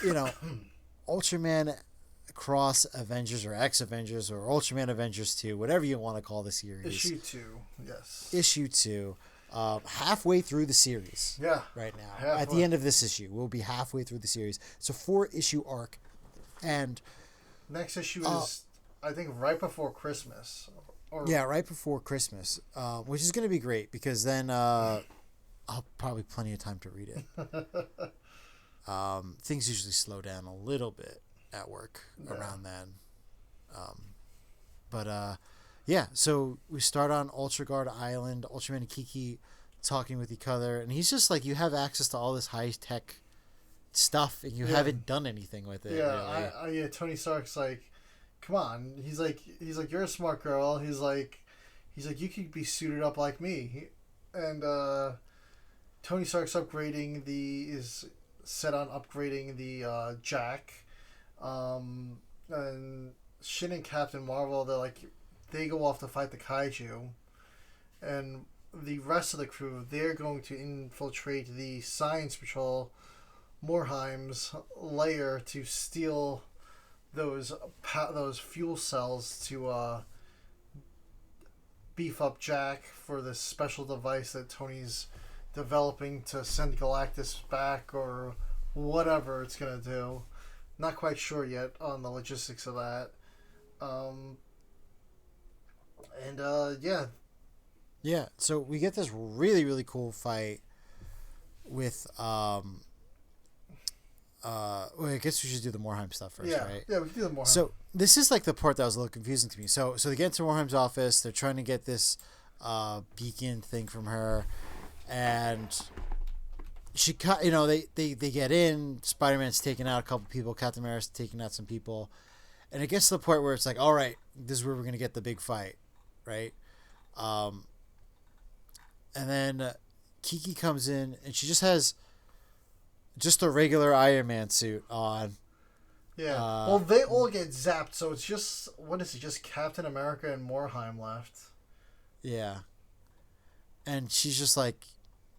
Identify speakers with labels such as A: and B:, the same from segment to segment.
A: you know, Ultraman Cross Avengers or X Avengers or Ultraman Avengers 2, whatever you want to call the series.
B: Issue 2, yes.
A: Issue 2. Halfway through the series.
B: Yeah.
A: Right now.
B: Halfway.
A: At the end of this issue, we'll be halfway through the series. It's a 4-issue arc. And
B: next issue is, I think, right before Christmas.
A: Yeah, right before Christmas, which is going to be great because then I'll probably plenty of time to read it. Things usually slow down a little bit at work around then. Yeah, so we start on Ultra Guard Island, Ultraman and Kiki talking with each other, and he's just like, you have access to all this high-tech stuff, and you haven't done anything with it.
B: Yeah,
A: really.
B: Tony Stark's like, come on. He's like, you're a smart girl. He's like, you could be suited up like me. And Tony Stark's is set on upgrading the Jack. And Shin and Captain Marvel, they go off to fight the kaiju, and the rest of the crew, they're going to infiltrate the Science Patrol Morheim's lair to steal those fuel cells to beef up Jack for this special device that Tony's developing to send Galactus back or whatever it's gonna do. Not quite sure yet on the logistics of that.
A: Yeah, so we get this really, really cool fight with I guess we should do the Morheim stuff first, right?
B: Yeah, we can do the Morheim.
A: So this is like the part that was a little confusing to me. So they get into Morheim's office, they're trying to get this beacon thing from her, and she they get in, Spider-Man's taking out a couple people, Captain America's taking out some people, and it gets to the point where it's like, all right, this is where we're going to get the big fight, right? And then Kiki comes in, and she just has just a regular Iron Man suit on.
B: Yeah. Well, they all get zapped, so it's just, what is it, just Captain America and Morheim left.
A: Yeah. And she's just like,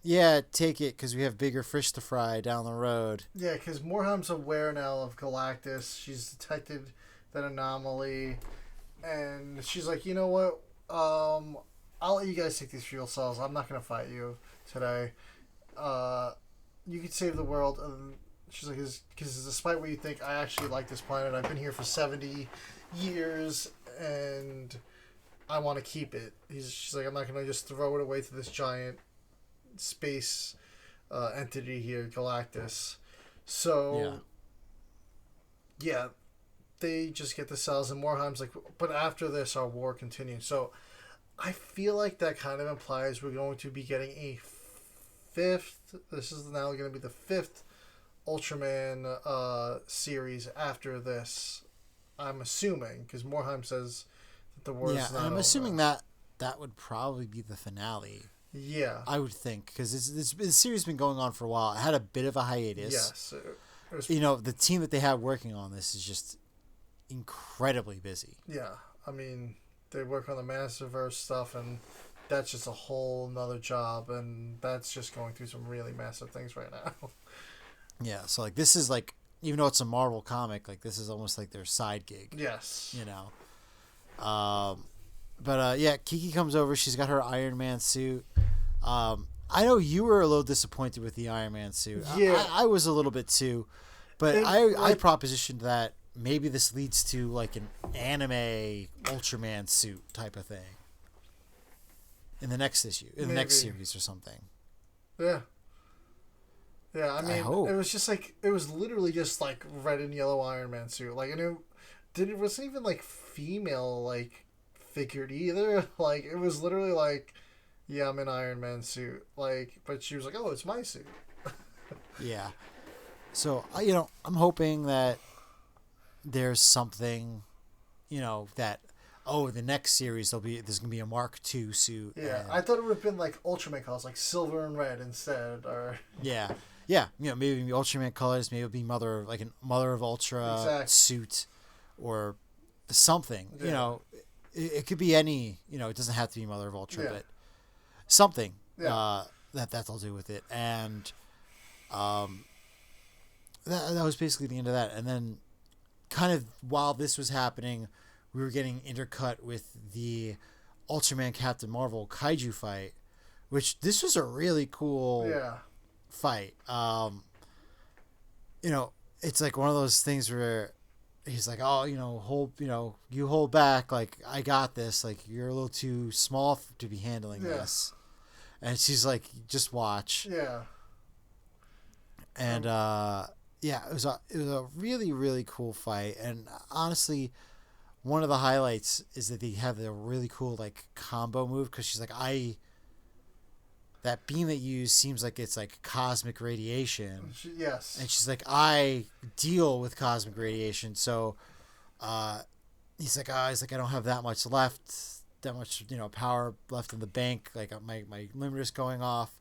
A: yeah, take it, because we have bigger fish to fry down the road.
B: Yeah, because Morheim's aware now of Galactus. She's detected that anomaly. And she's like, you know what? I'll let you guys take these fuel cells. I'm not going to fight you today. You could save the world. And she's like, because despite what you think, I actually like this planet. I've been here for 70 years, and I want to keep it. She's like, I'm not going to just throw it away to this giant space entity here, Galactus. So, yeah, they just get the cells, and Morheim's like, but after this, our war continues. So, I feel like that kind of implies we're going to be getting a fifth. This is now going to be the fifth Ultraman series after this. I'm assuming, because Morheim says that the war is not
A: I'm
B: over.
A: assuming that would probably be the finale.
B: Yeah,
A: I would think, because this series has been going on for a while. It had a bit of a hiatus.
B: Yes, it was,
A: the team that they have working on this is just incredibly busy.
B: Yeah, I mean, they work on the Masterverse stuff, and that's just a whole nother job, and that's just going through some really massive things right now.
A: Yeah, so like this is like, even though it's a Marvel comic, like this is almost like their side gig.
B: Yes.
A: But Kiki comes over. She's got her Iron Man suit. I know you were a little disappointed with the Iron Man suit.
B: Yeah.
A: I was a little bit too, but I propositioned that maybe this leads to like an anime Ultraman suit type of thing in the next issue, in the next series or something.
B: Yeah. Yeah, I mean,
A: hope.
B: it was just like, it was literally just like red and yellow Iron Man suit. Like, and it wasn't even like female, like, figured either. Like, it was literally like, yeah, I'm in Iron Man suit. Like, but she was like, oh, it's my suit.
A: Yeah. So, I'm hoping that there's something, that, the next series there's going to be a Mark II suit.
B: Yeah, I thought it would have been like Ultraman colors, like silver and red instead, or...
A: Yeah. Yeah, maybe Ultraman colors, maybe it'll be Mother of Ultra suit or something.
B: Yeah.
A: It could be any, it doesn't have to be Mother of Ultra, but something that they'll do with it. And that was basically the end of that. And then, kind of while this was happening, we were getting intercut with the Ultraman Captain Marvel kaiju fight, which this was a really cool fight. It's like one of those things where he's like, oh, you hold back, like, I got this, like, you're a little too small to be handling this. And she's like, just watch.
B: Yeah.
A: And it was a really, really cool fight. And honestly, one of the highlights is that they have a really cool, like, combo move, because she's like, that beam that you use seems like it's like cosmic radiation.
B: Yes.
A: And she's like, I deal with cosmic radiation. So he's like, I don't have that much power left in the bank. Like, my limiter's going off.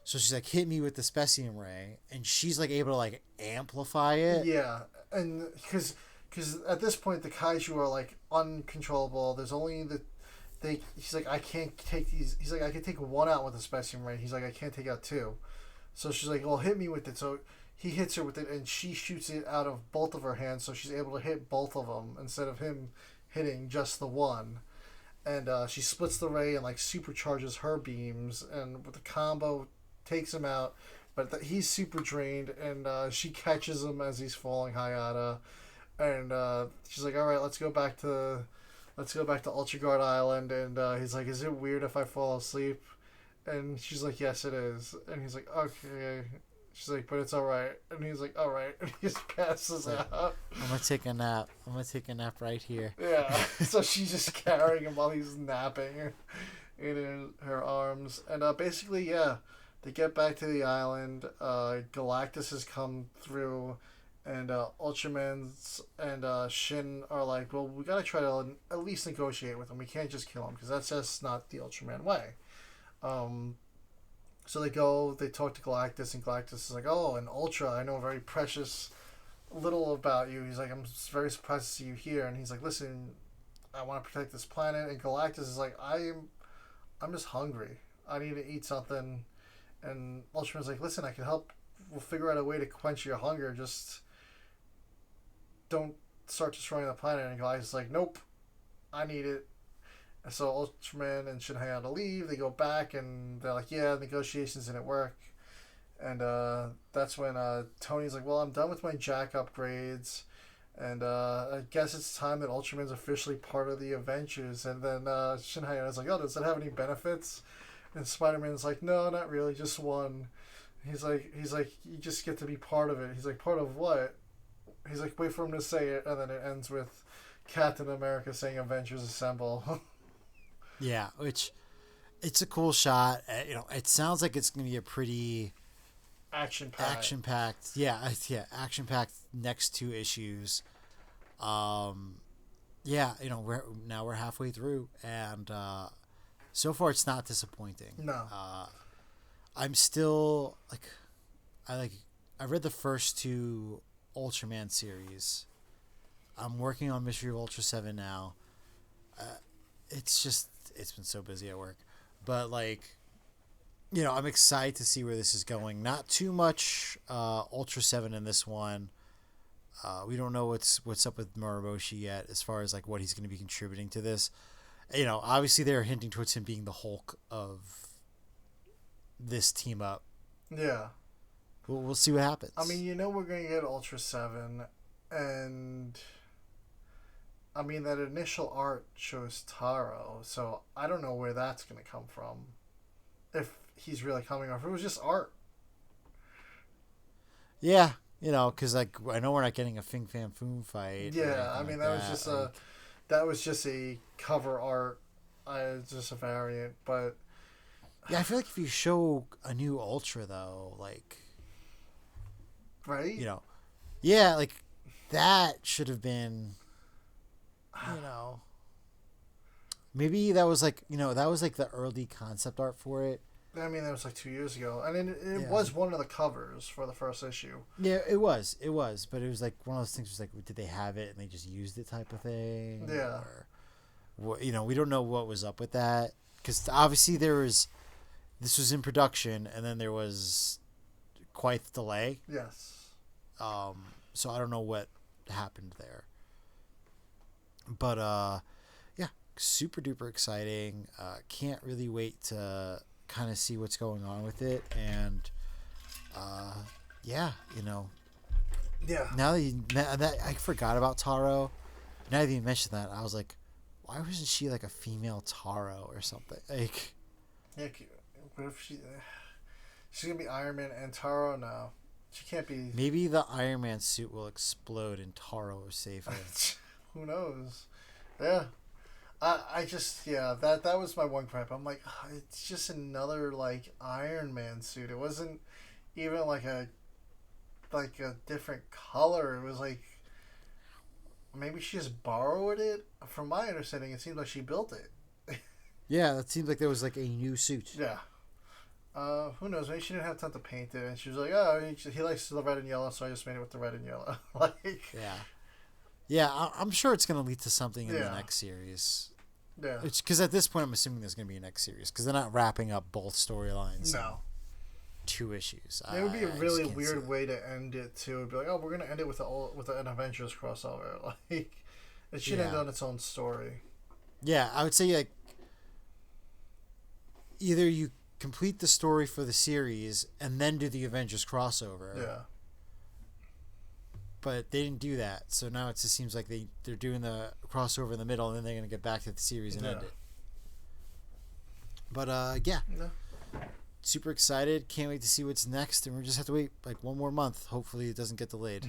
A: So she's like, hit me with the Specium Ray. And she's like able to like amplify it.
B: Yeah. And because at this point the kaiju are like uncontrollable. There's only he's like, I can't take these. He's like, I can take one out with a Specium Ray. He's like, I can't take out two. So she's like, well, hit me with it. So he hits her with it, and she shoots it out of both of her hands, so she's able to hit both of them instead of him hitting just the one. And she splits the ray and like supercharges her beams, and with the combo takes him out. But he's super drained, and she catches him as he's falling Hayata. And she's like, all right, let's go back to Ultra Guard Island. And he's like, is it weird if I fall asleep? And she's like, yes, it is. And he's like, okay. She's like, but it's all right. And he's like, all right. And he just passes out.
A: I'm going to take a nap. I'm going to take a nap right here.
B: Yeah. So she's just carrying him while he's napping in her arms. And basically, yeah, they get back to the island. Galactus has come through. And Ultraman's and Shin are like, well, we got to try to at least negotiate with him. We can't just kill him, because that's just not the Ultraman way. So they talk to Galactus, and Galactus is like, oh, an Ultra, I know very precious little about you. He's like, I'm very surprised to see you here. And he's like, listen, I want to protect this planet. And Galactus is like, I'm just hungry. I need to eat something. And Ultraman's like, listen, I can help. We'll figure out a way to quench your hunger. Just don't start destroying the planet. And Galactus is like, nope, I need it. And so Ultraman and Shin Hayata leave. They go back, and they're like, yeah, negotiations didn't work. And that's when Tony's like, well, I'm done with my jack upgrades. And I guess it's time that Ultraman's officially part of the Avengers. And then Shin Hayata's like, oh, does that have any benefits? And Spider-Man's like, no, not really, just one. He's like, you just get to be part of it. He's like, part of what? He's like, wait for him to say it. And then it ends with Captain America saying Avengers Assemble.
A: Yeah, which it's a cool shot. It sounds like it's going to be a pretty action-packed. Yeah, action-packed next two issues. We're halfway through, and so far it's not disappointing.
B: No.
A: I'm still I read the first two Ultraman series. I'm working on Mystery of Ultra 7 now. It's been so busy at work, but I'm excited to see where this is going. Not too much Ultra 7 in this one. We don't know what's up with Moroboshi yet, as far as what he's going to be contributing to this. Obviously they're hinting towards him being the Hulk of this team up.
B: Yeah.
A: We'll see what happens.
B: I mean, we're going to get Ultra 7, and I mean, that initial art shows Taro, so I don't know where that's going to come from. If he's really coming off, it was just art.
A: Yeah, because I know we're not getting a Fing Fan Foom fight.
B: Yeah, I mean, that was just a cover art. It's just a variant, but
A: yeah, I feel like if you show a new Ultra though,
B: right?
A: Yeah, that should have been. Maybe that was the early concept art for it.
B: I mean, that was 2 years ago, and it was one of the covers for the first issue.
A: Yeah, it was, but it was one of those things. Was did they have it and they just used it type of thing?
B: Yeah.
A: Or, we don't know what was up with that, because obviously this was in production, and then there was quite the delay.
B: Yes.
A: So I don't know what happened there. But yeah, super duper exciting. Can't really wait to kind of see what's going on with it. And yeah,
B: Yeah.
A: now that I forgot about Taro. Now that you mentioned that, I was like, why wasn't she like a female Taro or something? Like,
B: Yeah. What if she's gonna be Iron Man and Taro? No, she can't be.
A: maybe the Iron Man suit will explode and Taro will save her.
B: Who knows? Yeah. I just that was my one gripe. I'm like, it's just another like Iron Man suit. It wasn't even like a different color. It was like maybe she just borrowed it. From my understanding, it seems like she built it.
A: Yeah, that seems like there was like a new suit.
B: Yeah. Who knows? Maybe she didn't have time to paint it, and she was like, "Oh, he likes the red and yellow, so I just made it with the red and yellow." Like,
A: yeah. I'm sure it's gonna lead to something in the
B: Yeah.
A: next series.
B: yeah,
A: It's because at this point, I'm assuming there's gonna be a next series because they're not wrapping up both storylines. in
B: no.
A: 2 issues.
B: It would be a
A: I just
B: really
A: can't see
B: weird
A: it.
B: way to end it too. It'd be like, "Oh, we're gonna end it with an Avengers crossover." Like, it should end
A: Yeah.
B: on its own story.
A: Yeah, I would say like either you complete the story for the series and then do the Avengers crossover.
B: Yeah,
A: But they didn't do that, so now it just seems like they're doing the crossover in the middle, and then they're gonna get back to the series and end
B: Yeah.
A: it. But yeah,
B: no.
A: super excited. Can't wait to see what's next, and we just have to wait like one more month. Hopefully, it doesn't get delayed.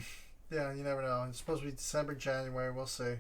B: Yeah, you never know. It's supposed to be December, January. We'll see.